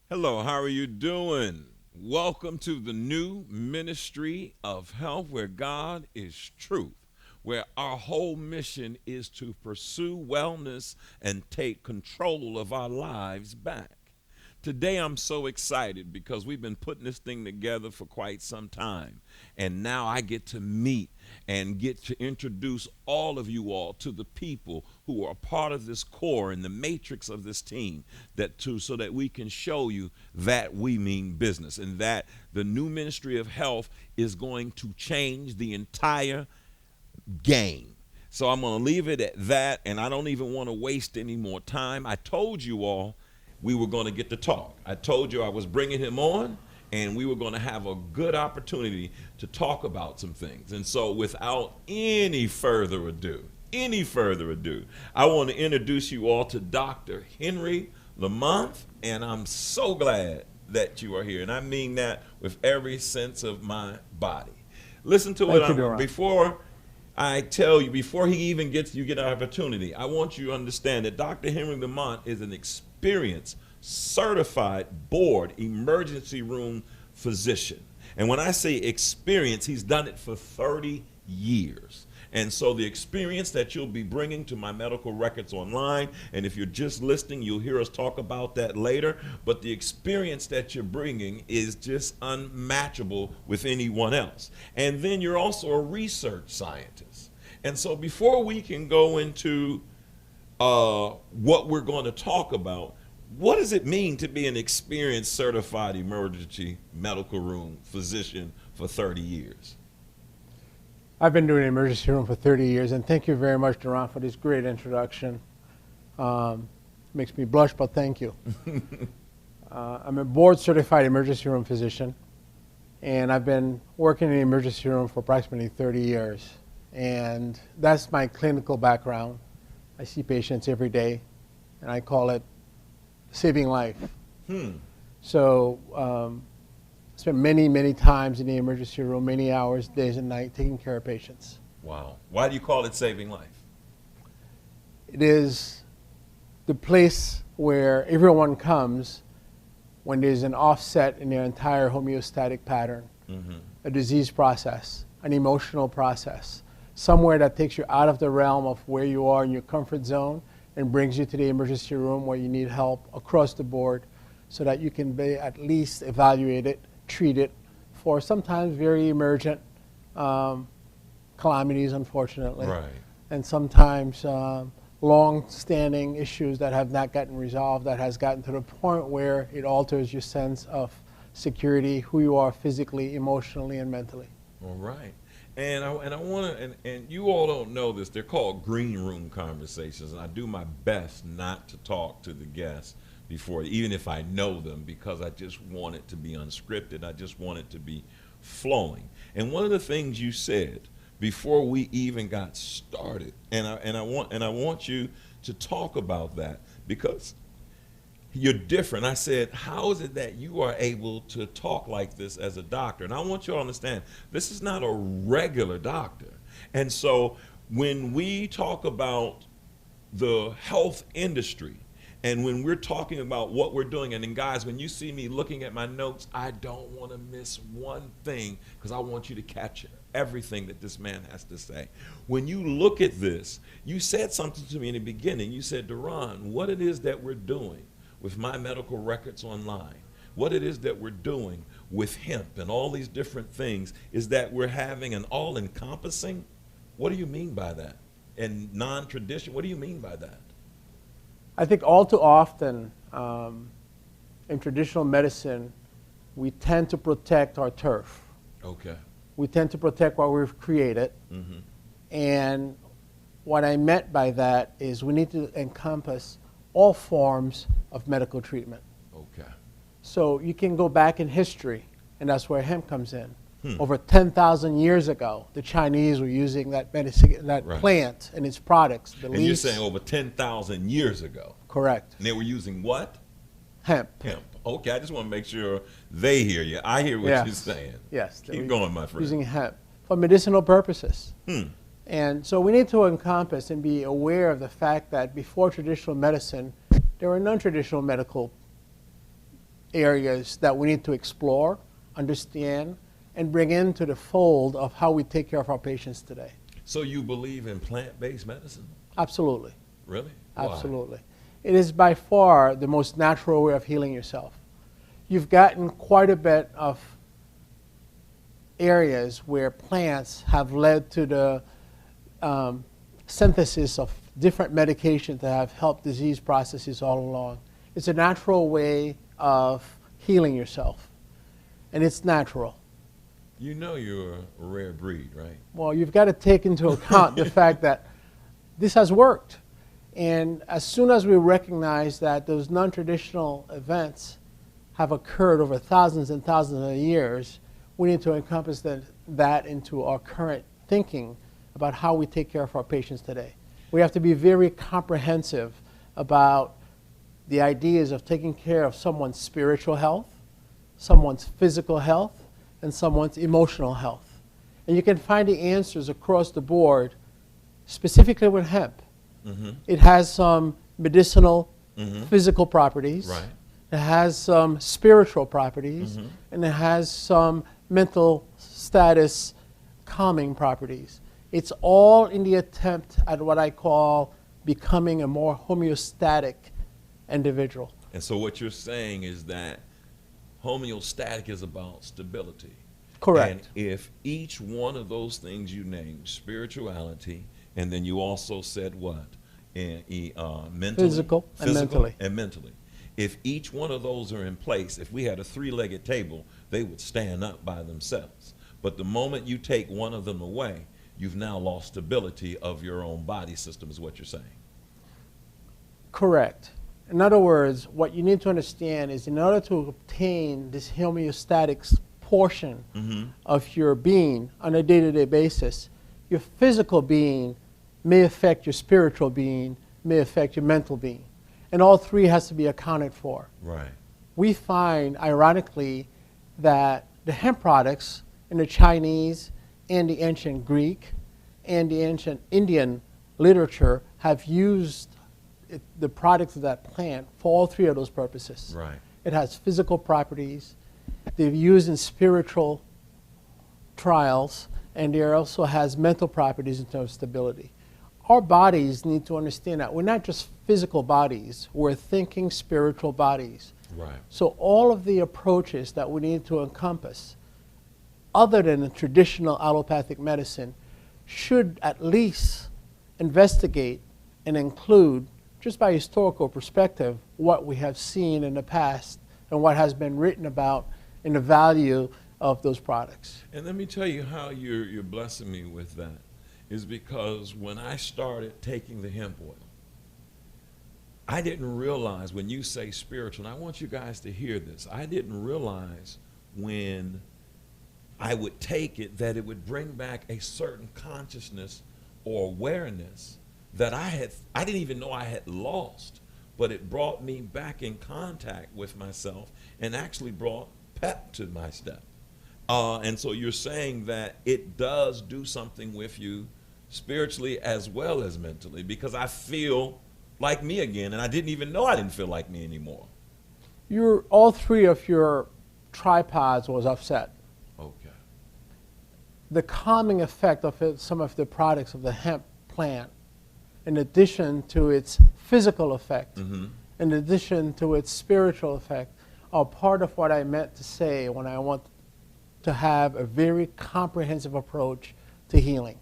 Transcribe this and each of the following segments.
Hello, how are you doing? Welcome to the new ministry of health where God is truth, where our whole mission is to pursue wellness and take control of our lives back. Today I'm so excited because we've been putting this thing together for quite some time. And now I get to meet and get to introduce all of you all to the people who are part of this core and the matrix of this team so that we can show you that we mean business and that the new ministry of health is going to change the entire game. So I'm going to leave it at that, and I don't even want to waste any more time. I told you all we were going to get to talk. I told you I was bringing him on, and we were going to have a good opportunity to talk about some things. And so without any further ado, I want to introduce you all to Dr. Henri Lamothe, and I'm so glad that you are here. And I mean that with every sense of my body. Listen to Thank you, it Deron. before I tell you, before he even you get an opportunity, I want you to understand that Dr. Henri Lamothe is an experienced, certified board emergency room physician. And when I say experience, he's done it for 30 years. And so the experience that you'll be bringing to my medical records online, and if you're just listening, you'll hear us talk about that later, but the experience that you're bringing is just unmatchable with anyone else. And then you're also a research scientist. And so before we can go into what we're going to talk about, what does it mean to be an experienced certified emergency medical room physician for 30 years? I've been doing emergency room for 30 years, and thank you very much, Deron, for this great introduction. Makes me blush, but thank you. I'm a board-certified emergency room physician, and I've been working in the emergency room for approximately 30 years. And that's my clinical background. I see patients every day, and I call it saving life. So spent many times in the emergency room, many hours, days and nights, taking care of patients. Wow. Why do you call it saving life? It is the place where everyone comes when there's an offset in their entire homeostatic pattern, a disease process, an emotional process, somewhere that takes you out of the realm of where you are in your comfort zone and brings you to the emergency room where you need help across the board so that you can be at least evaluated, treated for sometimes very emergent calamities, unfortunately. Right. And sometimes long-standing issues that have not gotten resolved, that has gotten to the point where it alters your sense of security, who you are physically, emotionally, and mentally. All right. And I want to, and you all don't know this, they're called green room conversations, and I do my best not to talk to the guests before, even if I know them, because I just want it to be unscripted. I just want it to be flowing. And one of the things you said before we even got started, and I want you to talk about that because you're different. I said, how is it that you are able to talk like this as a doctor? And I want you to understand, this is not a regular doctor. And so when we talk about the health industry, and when we're talking about what we're doing, and then guys, when you see me looking at my notes, I don't want to miss one thing because I want you to capture everything that this man has to say. When you look at this, you said something to me in the beginning. You said, Deron, what it is that we're doing with my medical records online, what it is that we're doing with hemp and all these different things is that we're having an all-encompassing. What do you mean by that? And non-traditional, what do you mean by that? I think all too often in traditional medicine, we tend to protect our turf. Okay. We tend to protect what we've created. And what I meant by that is we need to encompass all forms of medical treatment. Okay. So you can go back in history, and that's where hemp comes in. Over 10,000 years ago, the Chinese were using that medicine, that plant and its products. The And leaves. you're saying over 10,000 years ago. Correct. And they were using what? Hemp. Hemp. Okay, I just want to make sure they hear you. I hear what you're saying. Yes. Keep going, my friend. Using hemp for medicinal purposes. And so we need to encompass and be aware of the fact that before traditional medicine, there were non-traditional medical areas that we need to explore, understand, and bring into the fold of how we take care of our patients today. So you believe in plant-based medicine? Absolutely. Really? Absolutely. It is by far the most natural way of healing yourself. You've gotten quite a bit of areas where plants have led to the synthesis of different medications that have helped disease processes all along. It's a natural way of healing yourself, and it's natural. You know you're a rare breed, right? Well, you've got to take into account the fact that this has worked. And as soon as we recognize that those non-traditional events have occurred over thousands and thousands of years, we need to encompass that into our current thinking about how we take care of our patients today. We have to be very comprehensive about the ideas of taking care of someone's spiritual health, someone's physical health, and someone's emotional health. And you can find the answers across the board, specifically with hemp. Mm-hmm. It has some medicinal, physical properties. Right. It has some spiritual properties, and it has some mental status calming properties. It's all in the attempt at what I call becoming a more homeostatic individual. And so what you're saying is that homeostatic is about stability. Correct. And if each one of those things you named, spirituality, and then you also said what? Mentally, Physical and mentally. And mentally. If each one of those are in place, if we had a three-legged table, they would stand up by themselves. But the moment you take one of them away, you've now lost stability of your own body system, is what you're saying. Correct. In other words, what you need to understand is in order to obtain this homeostatic portion of your being on a day-to-day basis, your physical being may affect your spiritual being, may affect your mental being. And all three has to be accounted for. Right. We find, ironically, that the hemp products in the Chinese and the ancient Greek and the ancient Indian literature have used the products of that plant for all three of those purposes. Right. It has physical properties. They've used in spiritual trials, and there also has mental properties in terms of stability. Our bodies need to understand that we're not just physical bodies, we're thinking spiritual bodies. Right. So all of the approaches that we need to encompass, other than the traditional allopathic medicine, should at least investigate and include, just by historical perspective, what we have seen in the past and what has been written about in the value of those products. And let me tell you how you're blessing me with that, is because when I started taking the hemp oil, I didn't realize when you say spiritual, and I want you guys to hear this, I didn't realize when I would take it that it would bring back a certain consciousness or awareness that I didn't even know I had lost, but it brought me back in contact with myself and actually brought pep to my step. And so you're saying that it does do something with you spiritually as well as mentally, because I feel like me again, and I didn't even know I didn't feel like me anymore. All three of your tripods was upset. Okay. The calming effect of some of the products of the hemp plant, in addition to its physical effect, in addition to its spiritual effect, are part of what I meant to say when I want to have a very comprehensive approach to healing.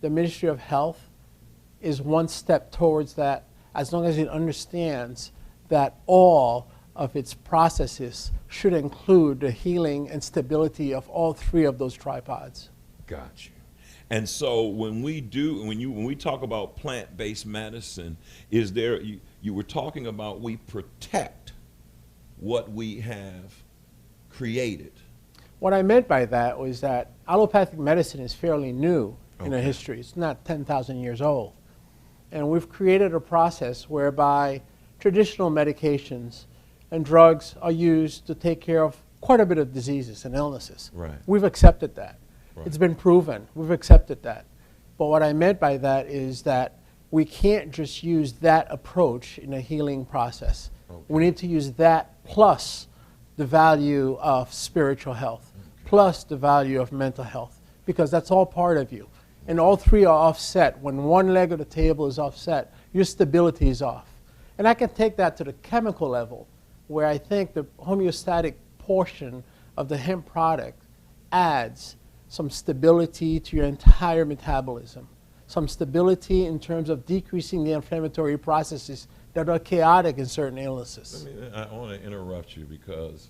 The Ministry of Health is one step towards that, as long as it understands that all of its processes should include the healing and stability of all three of those tripods. Got you. And so when we talk about plant-based medicine, is there, you were talking about we protect what we have created. What I meant by that was that allopathic medicine is fairly new in our history. It's not 10,000 years old. And we've created a process whereby traditional medications and drugs are used to take care of quite a bit of diseases and illnesses. Right. We've accepted that. Right. It's been proven. We've accepted that. But what I meant by that is that we can't just use that approach in a healing process. Okay. We need to use that plus the value of spiritual health, plus the value of mental health, because that's all part of you. And all three are offset. When one leg of the table is offset, your stability is off. And I can take that to the chemical level, where I think the homeostatic portion of the hemp product adds some stability to your entire metabolism, some stability in terms of decreasing the inflammatory processes that are chaotic in certain illnesses. I want to interrupt you because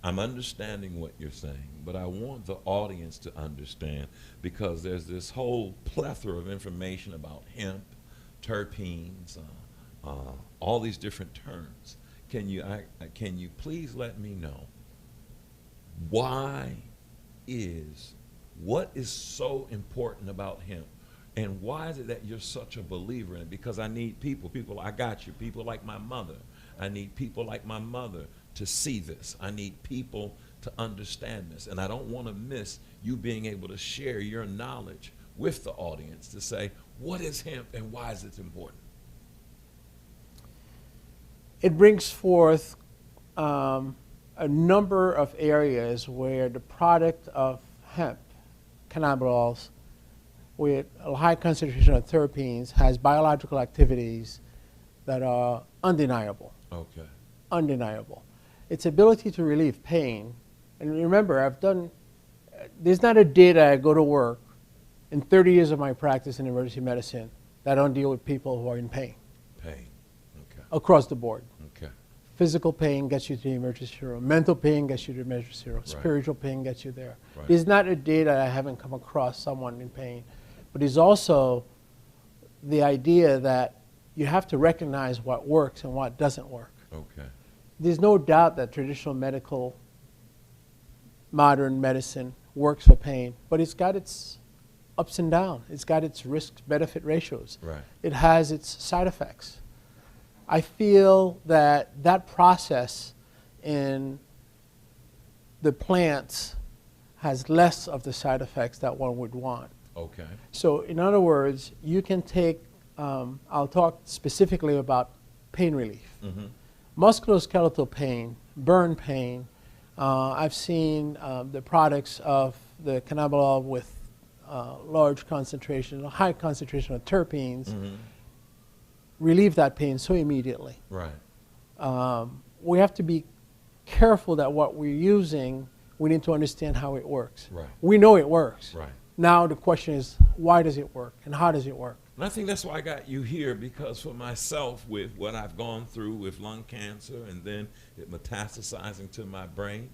I'm understanding what you're saying, but I want the audience to understand, because there's this whole plethora of information about hemp, terpenes, all these different terms. Can you please let me know what is so important about hemp, and why is it that you're such a believer in it? Because I need people, I got you, people like my mother. I need people like my mother to see this. I need people to understand this. And I don't want to miss you being able to share your knowledge with the audience to say, what is hemp and why is it important? It brings forth a number of areas where the product of hemp, cannabinoids, with a high concentration of terpenes, has biological activities that are undeniable. Okay. Undeniable. Its ability to relieve pain. And remember, there's not a day that I go to work in 30 years of my practice in emergency medicine that I don't deal with people who are in pain. Pain. Okay. Across the board. Okay. Physical pain gets you to the emergency room. Mental pain gets you to the emergency room. Right. Spiritual pain gets you there. Right. There's not a day that I haven't come across someone in pain. But there's also the idea that you have to recognize what works and what doesn't work. Okay. There's no doubt that traditional medical, modern medicine works for pain, but it's got its ups and downs. It's got its risk-benefit ratios. Right. It has its side effects. I feel that that process in the plants has less of the side effects that one would want. Okay. So in other words, you can take, I'll talk specifically about pain relief. Mm-hmm. Musculoskeletal pain, burn pain. I've seen the products of the cannabinoid with large concentration, a high concentration of terpenes, relieve that pain so immediately. Right. We have to be careful that what we're using, we need to understand how it works. Right. We know it works. Right. Now the question is, why does it work and how does it work? And I think that's why I got you here, because for myself, with what I've gone through with lung cancer and then it metastasizing to my brain,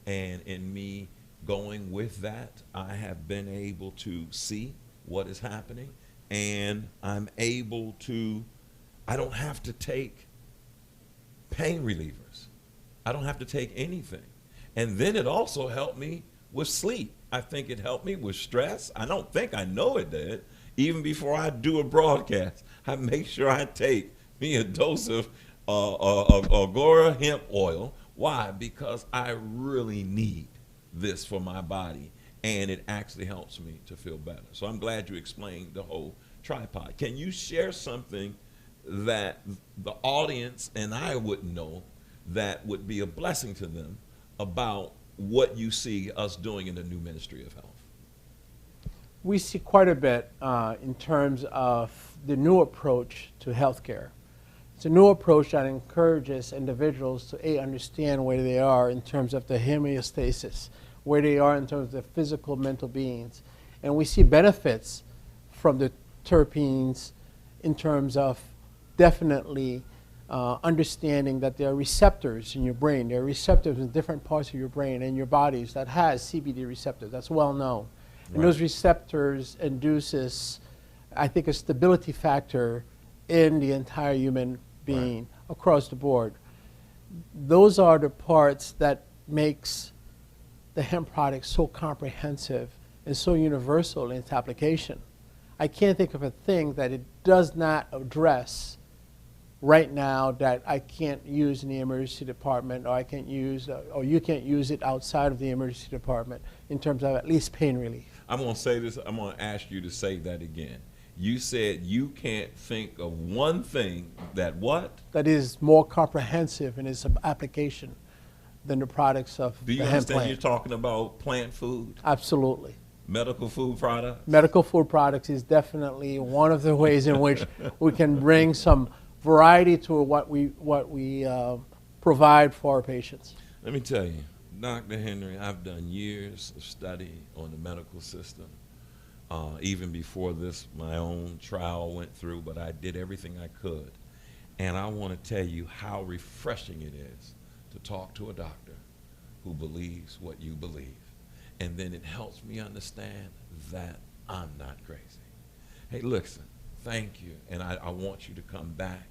and in me going with that, I have been able to see what is happening, and I'm able to, I don't have to take pain relievers. I don't have to take anything. And then it also helped me with sleep. I think it helped me with stress. I don't think, I know it did. Even before I do a broadcast, I make sure I take me a dose of Agora hemp oil. Why? Because I really need this for my body, and it actually helps me to feel better. So I'm glad you explained the whole tripod. Can you share something that the audience and I wouldn't know that would be a blessing to them about what you see us doing in the new Ministry of Health? We see quite a bit in terms of the new approach to healthcare. It's a new approach that encourages individuals to understand where they are in terms of the homeostasis, where they are in terms of the physical, mental beings. And we see benefits from the terpenes in terms of definitely understanding that there are receptors in your brain. There are receptors in different parts of your brain and your bodies that has CBD receptors. That's well known. Right. And those receptors induces, I think, a stability factor in the entire human being across the board. Those are the parts that makes the hemp product so comprehensive and so universal in its application. I can't think of a thing that it does not address right now that I can't use in the emergency department, or I can't use, or you can't use it outside of the emergency department in terms of at least pain relief. I'm going to say this, I'm going to ask you to say that again. You said you can't think of one thing that what? That is more comprehensive in its application than the products of Do you the hemp understand plant. you're talking about plant food, Absolutely. medical food products? Medical food products is definitely one of the ways in which we can bring some variety to what we provide for our patients. Let me tell you, Dr. Henri, I've done years of study on the medical system. Even before this, my own trial went through, but I did everything I could. And I want to tell you how refreshing it is to talk to a doctor who believes what you believe. And then it helps me understand that I'm not crazy. Hey, listen, thank you. And I want you to come back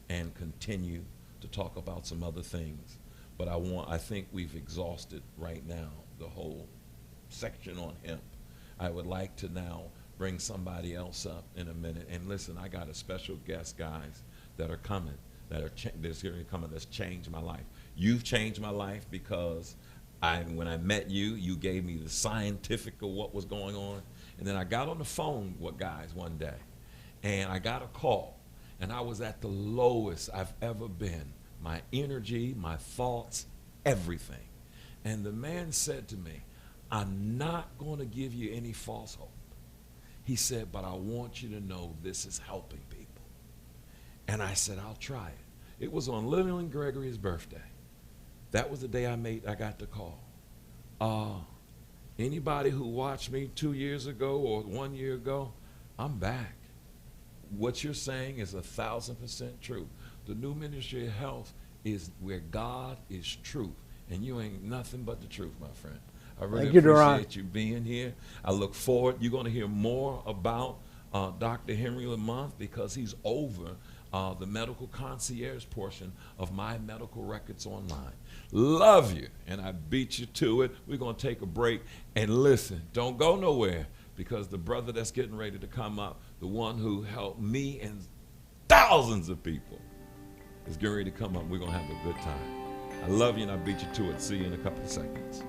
and continue to talk about some other things. But I think we've exhausted right now the whole section on hemp. I would like to now bring somebody else up in a minute. And listen, I got a special guest, guys, that are coming, that's going to come that's changed my life. You've changed my life because when I met you, you gave me the scientific of what was going on. And then I got on the phone with guys one day, and I got a call, and I was at the lowest I've ever been. My energy, my thoughts, everything. And the man said to me, I'm not going to give you any false hope. He said, but I want you to know this is helping people. And I said, I'll try it. It was on Lillian Gregory's birthday. That was the day I got the call. Anybody who watched me 2 years ago or 1 year ago, I'm back. What you're saying is 1,000% true. The new ministry of health is where God is truth, and you ain't nothing but the truth, my friend. I really appreciate you being here. I look forward. You're going to hear more about Dr. Henri Lamothe because he's over the medical concierge portion of My Medical Records Online. Love you, and I beat you to it. We're going to take a break, and listen, don't go nowhere, because the brother that's getting ready to come up, the one who helped me and thousands of people, is getting ready to come up. We're going to have a good time. I love you, and I beat you to it. See you in a couple of seconds.